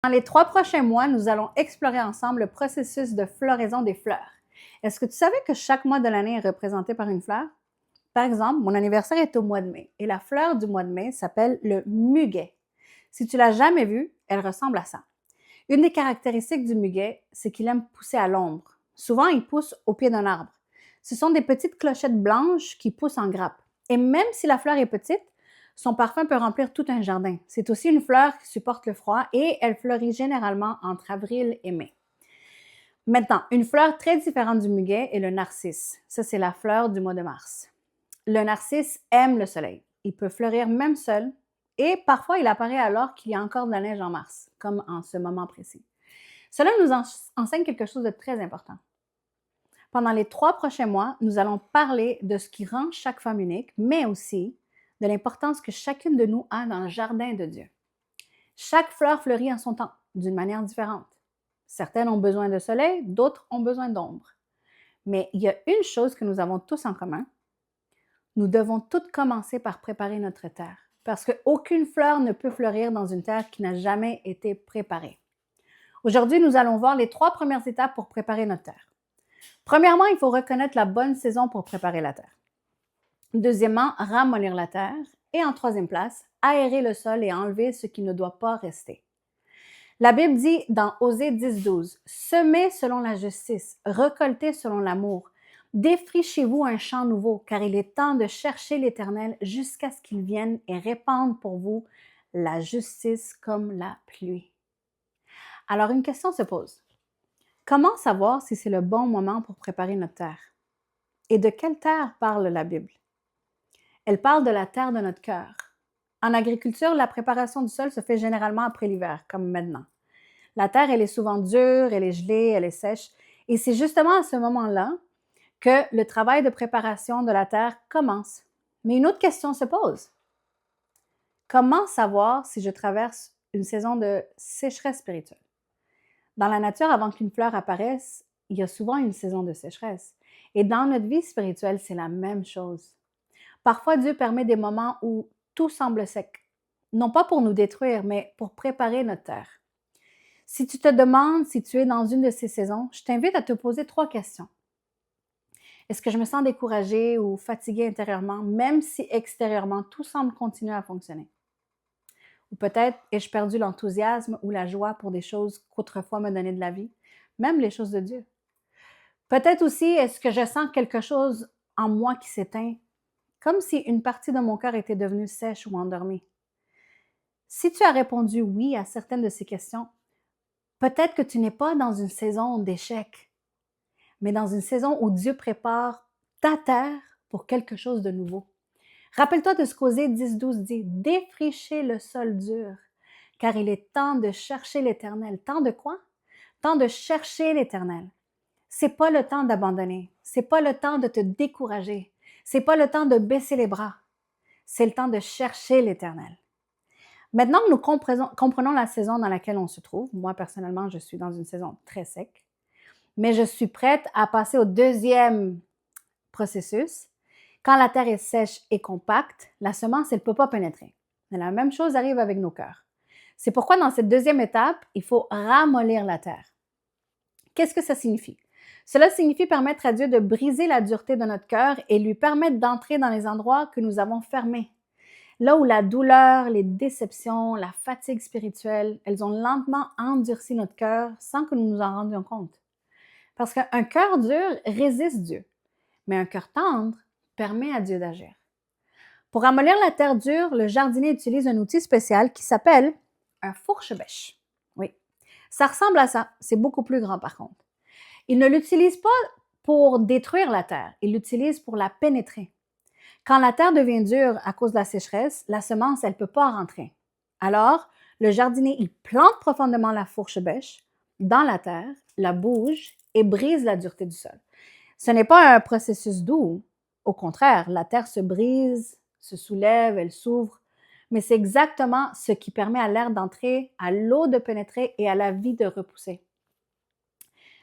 Dans les 3 prochains mois, nous allons explorer ensemble le processus de floraison des fleurs. Est-ce que tu savais que chaque mois de l'année est représenté par une fleur? Par exemple, mon anniversaire est au mois de mai et la fleur du mois de mai s'appelle le muguet. Si tu l'as jamais vu, elle ressemble à ça. Une des caractéristiques du muguet, c'est qu'il aime pousser à l'ombre. Souvent, il pousse au pied d'un arbre. Ce sont des petites clochettes blanches qui poussent en grappe. Et même si la fleur est petite, son parfum peut remplir tout un jardin. C'est aussi une fleur qui supporte le froid et elle fleurit généralement entre avril et mai. Maintenant, une fleur très différente du muguet est le narcisse. Ça, c'est la fleur du mois de mars. Le narcisse aime le soleil. Il peut fleurir même seul et parfois il apparaît alors qu'il y a encore de la neige en mars, comme en ce moment précis. Cela nous enseigne quelque chose de très important. Pendant les 3 prochains mois, nous allons parler de ce qui rend chaque femme unique, mais aussi de l'importance que chacune de nous a dans le jardin de Dieu. Chaque fleur fleurit en son temps, d'une manière différente. Certaines ont besoin de soleil, d'autres ont besoin d'ombre. Mais il y a une chose que nous avons tous en commun. Nous devons toutes commencer par préparer notre terre, parce qu'aucune fleur ne peut fleurir dans une terre qui n'a jamais été préparée. Aujourd'hui, nous allons voir les 3 premières étapes pour préparer notre terre. Premièrement, il faut reconnaître la bonne saison pour préparer la terre. Deuxièmement, ramollir la terre. Et en troisième place, aérer le sol et enlever ce qui ne doit pas rester. La Bible dit dans Osée 10:12, « Semez selon la justice, récoltez selon l'amour. Défrichez-vous un champ nouveau, car il est temps de chercher l'Éternel jusqu'à ce qu'il vienne et répande pour vous la justice comme la pluie. » Alors une question se pose. Comment savoir si c'est le bon moment pour préparer notre terre? Et de quelle terre parle la Bible? Elle parle de la terre de notre cœur. En agriculture, la préparation du sol se fait généralement après l'hiver, comme maintenant. La terre, elle est souvent dure, elle est gelée, elle est sèche. Et c'est justement à ce moment-là que le travail de préparation de la terre commence. Mais une autre question se pose. Comment savoir si je traverse une saison de sécheresse spirituelle? Dans la nature, avant qu'une fleur apparaisse, il y a souvent une saison de sécheresse. Et dans notre vie spirituelle, c'est la même chose. Parfois, Dieu permet des moments où tout semble sec. Non pas pour nous détruire, mais pour préparer notre terre. Si tu te demandes si tu es dans une de ces saisons, je t'invite à te poser 3 questions. Est-ce que je me sens découragée ou fatiguée intérieurement, même si extérieurement tout semble continuer à fonctionner? Ou peut-être ai-je perdu l'enthousiasme ou la joie pour des choses qu'autrefois me donnaient de la vie, même les choses de Dieu? Peut-être aussi, est-ce que je sens quelque chose en moi qui s'éteint, comme si une partie de mon cœur était devenue sèche ou endormie? Si tu as répondu oui à certaines de ces questions, peut-être que tu n'es pas dans une saison d'échec, mais dans une saison où Dieu prépare ta terre pour quelque chose de nouveau. Rappelle-toi de ce qu'Osée 10:12 dit, « Défrichez le sol dur, car il est temps de chercher l'Éternel. » Temps de quoi? Temps de chercher l'Éternel. C'est pas le temps d'abandonner. C'est pas le temps de te décourager. C'est pas le temps de baisser les bras. C'est le temps de chercher l'Éternel. Maintenant que nous comprenons la saison dans laquelle on se trouve, moi personnellement, je suis dans une saison très sec, mais je suis prête à passer au deuxième processus. Quand la terre est sèche et compacte, la semence, elle ne peut pas pénétrer. Mais la même chose arrive avec nos cœurs. C'est pourquoi dans cette deuxième étape, il faut ramollir la terre. Qu'est-ce que ça signifie? Cela signifie permettre à Dieu de briser la dureté de notre cœur et lui permettre d'entrer dans les endroits que nous avons fermés. Là où la douleur, les déceptions, la fatigue spirituelle, elles ont lentement endurci notre cœur sans que nous nous en rendions compte. Parce qu'un cœur dur résiste Dieu, mais un cœur tendre permet à Dieu d'agir. Pour ramollir la terre dure, le jardinier utilise un outil spécial qui s'appelle un fourche-bêche. Oui, ça ressemble à ça, c'est beaucoup plus grand par contre. Il ne l'utilise pas pour détruire la terre, il l'utilise pour la pénétrer. Quand la terre devient dure à cause de la sécheresse, la semence, elle ne peut pas rentrer. Alors, le jardinier, il plante profondément la fourche-bêche dans la terre, la bouge et brise la dureté du sol. Ce n'est pas un processus doux. Au contraire, la terre se brise, se soulève, elle s'ouvre, mais c'est exactement ce qui permet à l'air d'entrer, à l'eau de pénétrer et à la vie de repousser.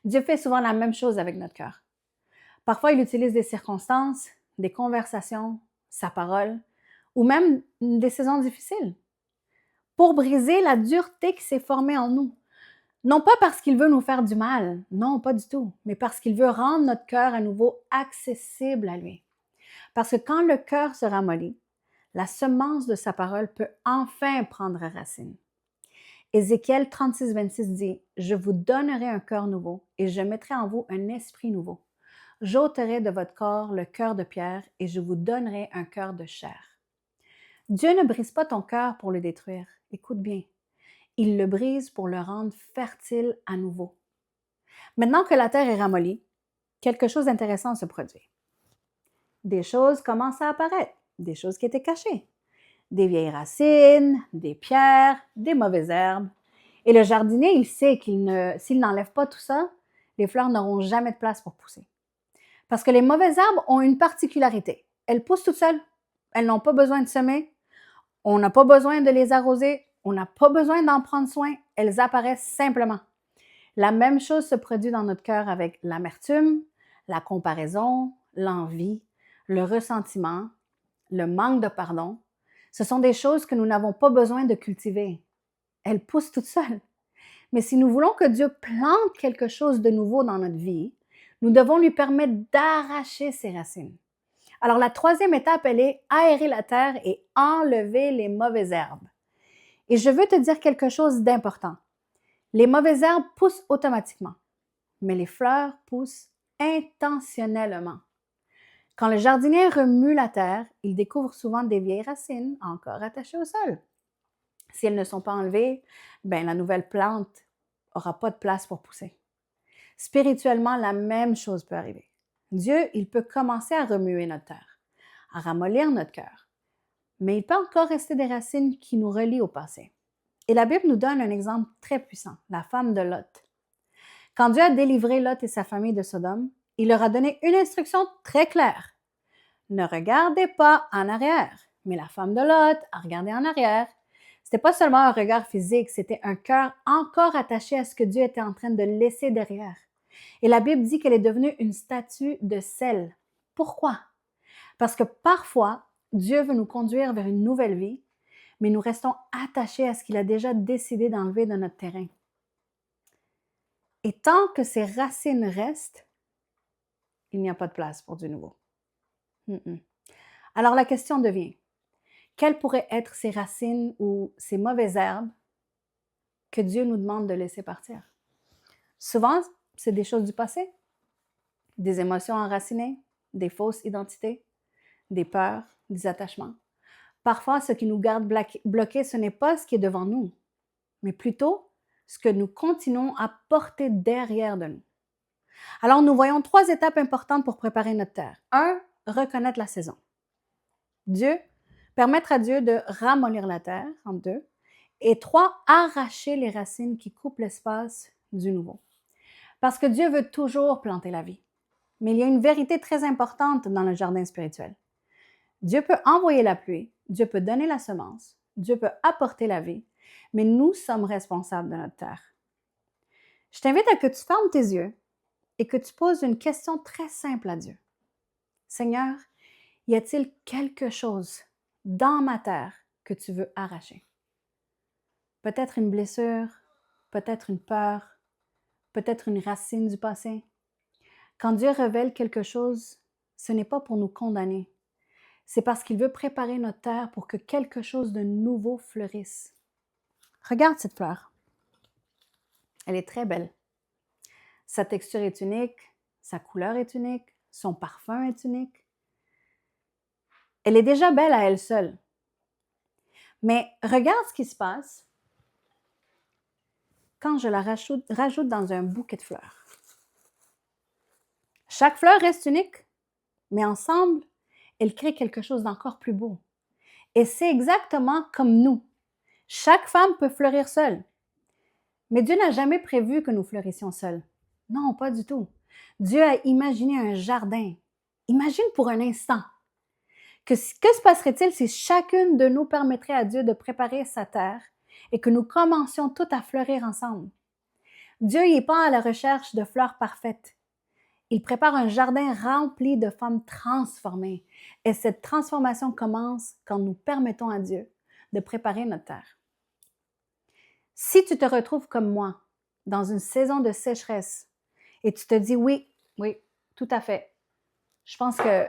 Dieu fait souvent la même chose avec notre cœur. Parfois, il utilise des circonstances, des conversations, sa parole, ou même des saisons difficiles pour briser la dureté qui s'est formée en nous. Non pas parce qu'il veut nous faire du mal, non, pas du tout, mais parce qu'il veut rendre notre cœur à nouveau accessible à lui. Parce que quand le cœur se ramollit, la semence de sa parole peut enfin prendre racine. Ézéchiel 36, 26 dit, « Je vous donnerai un cœur nouveau et je mettrai en vous un esprit nouveau. J'ôterai de votre corps le cœur de pierre et je vous donnerai un cœur de chair. » Dieu ne brise pas ton cœur pour le détruire. Écoute bien. Il le brise pour le rendre fertile à nouveau. Maintenant que la terre est ramollie, quelque chose d'intéressant se produit. Des choses commencent à apparaître, des choses qui étaient cachées. Des vieilles racines, des pierres, des mauvaises herbes. Et le jardinier, il sait s'il n'enlève pas tout ça, les fleurs n'auront jamais de place pour pousser. Parce que les mauvaises herbes ont une particularité. Elles poussent toutes seules. Elles n'ont pas besoin de semer. On n'a pas besoin de les arroser. On n'a pas besoin d'en prendre soin. Elles apparaissent simplement. La même chose se produit dans notre cœur avec l'amertume, la comparaison, l'envie, le ressentiment, le manque de pardon. Ce sont des choses que nous n'avons pas besoin de cultiver. Elles poussent toutes seules. Mais si nous voulons que Dieu plante quelque chose de nouveau dans notre vie, nous devons lui permettre d'arracher ses racines. Alors la troisième étape, elle est aérer la terre et enlever les mauvaises herbes. Et je veux te dire quelque chose d'important. Les mauvaises herbes poussent automatiquement, mais les fleurs poussent intentionnellement. Quand le jardinier remue la terre, il découvre souvent des vieilles racines encore attachées au sol. Si elles ne sont pas enlevées, la nouvelle plante n'aura pas de place pour pousser. Spirituellement, la même chose peut arriver. Dieu, il peut commencer à remuer notre terre, à ramollir notre cœur, mais il peut encore rester des racines qui nous relient au passé. Et la Bible nous donne un exemple très puissant, la femme de Lot. Quand Dieu a délivré Lot et sa famille de Sodome, il leur a donné une instruction très claire. Ne regardez pas en arrière. Mais la femme de Lot a regardé en arrière. C'était pas seulement un regard physique, c'était un cœur encore attaché à ce que Dieu était en train de laisser derrière. Et la Bible dit qu'elle est devenue une statue de sel. Pourquoi? Parce que parfois, Dieu veut nous conduire vers une nouvelle vie, mais nous restons attachés à ce qu'il a déjà décidé d'enlever de notre terrain. Et tant que ces racines restent, il n'y a pas de place pour du nouveau. Alors la question devient, quelles pourraient être ces racines ou ces mauvaises herbes que Dieu nous demande de laisser partir? Souvent, c'est des choses du passé, des émotions enracinées, des fausses identités, des peurs, des attachements. Parfois, ce qui nous garde bloqués, ce n'est pas ce qui est devant nous, mais plutôt ce que nous continuons à porter derrière de nous. Alors, nous voyons 3 étapes importantes pour préparer notre terre. 1, reconnaître la saison. Permettre à Dieu de ramollir la terre, en 2. Et 3, arracher les racines qui coupent l'espace du nouveau. Parce que Dieu veut toujours planter la vie. Mais il y a une vérité très importante dans le jardin spirituel. Dieu peut envoyer la pluie, Dieu peut donner la semence, Dieu peut apporter la vie, mais nous sommes responsables de notre terre. Je t'invite à que tu fermes tes yeux et que tu poses une question très simple à Dieu. Seigneur, y a-t-il quelque chose dans ma terre que tu veux arracher? Peut-être une blessure, peut-être une peur, peut-être une racine du passé. Quand Dieu révèle quelque chose, ce n'est pas pour nous condamner. C'est parce qu'il veut préparer notre terre pour que quelque chose de nouveau fleurisse. Regarde cette fleur. Elle est très belle. Sa texture est unique, sa couleur est unique, son parfum est unique. Elle est déjà belle à elle seule. Mais regarde ce qui se passe quand je la rajoute dans un bouquet de fleurs. Chaque fleur reste unique, mais ensemble, elles créent quelque chose d'encore plus beau. Et c'est exactement comme nous. Chaque femme peut fleurir seule. Mais Dieu n'a jamais prévu que nous fleurissions seuls. Non, pas du tout. Dieu a imaginé un jardin. Imagine pour un instant. Que se passerait-il si chacune de nous permettrait à Dieu de préparer sa terre et que nous commencions toutes à fleurir ensemble? Dieu n'est pas à la recherche de fleurs parfaites. Il prépare un jardin rempli de femmes transformées. Et cette transformation commence quand nous permettons à Dieu de préparer notre terre. Si tu te retrouves comme moi, dans une saison de sécheresse, et tu te dis, oui, oui, tout à fait, je pense que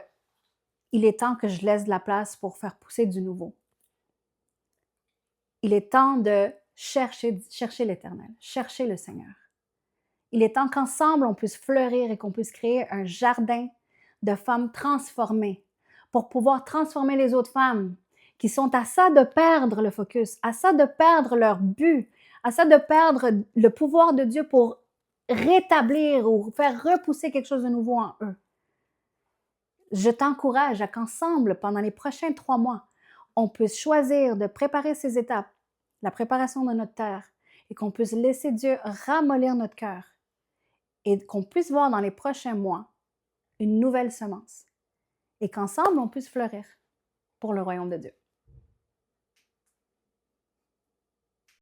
il est temps que je laisse de la place pour faire pousser du nouveau. Il est temps de chercher l'Éternel, chercher le Seigneur. Il est temps qu'ensemble, on puisse fleurir et qu'on puisse créer un jardin de femmes transformées pour pouvoir transformer les autres femmes qui sont à ça de perdre le focus, à ça de perdre leur but, à ça de perdre le pouvoir de Dieu pour rétablir ou faire repousser quelque chose de nouveau en eux. Je t'encourage à qu'ensemble, pendant les prochains 3 mois, on puisse choisir de préparer ces étapes, la préparation de notre terre, et qu'on puisse laisser Dieu ramollir notre cœur et qu'on puisse voir dans les prochains mois une nouvelle semence et qu'ensemble, on puisse fleurir pour le royaume de Dieu.